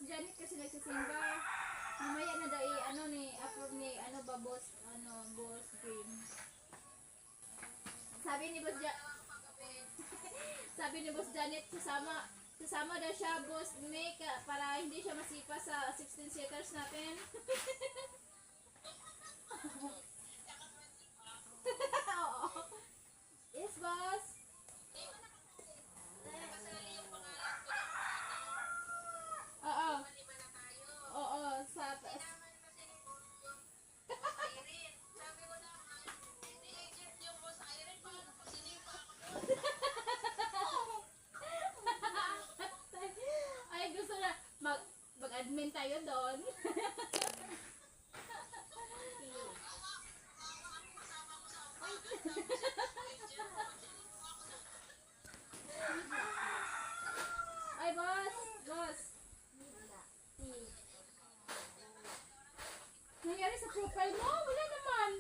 Janet kasi nagsisimba. Mamaya na daw ano ni approve ni ano ba boss boss Green. Sabi ni boss sabi ni boss Janet sasama daw siya boss Nick para hindi siya masipa sa 16 seaters natin. Oo. Yes boss. Oo. Oo, sa ay gusto na mag-admin tayo doon. Ay boss, boss. Nangyari sa profile mo? Wala naman.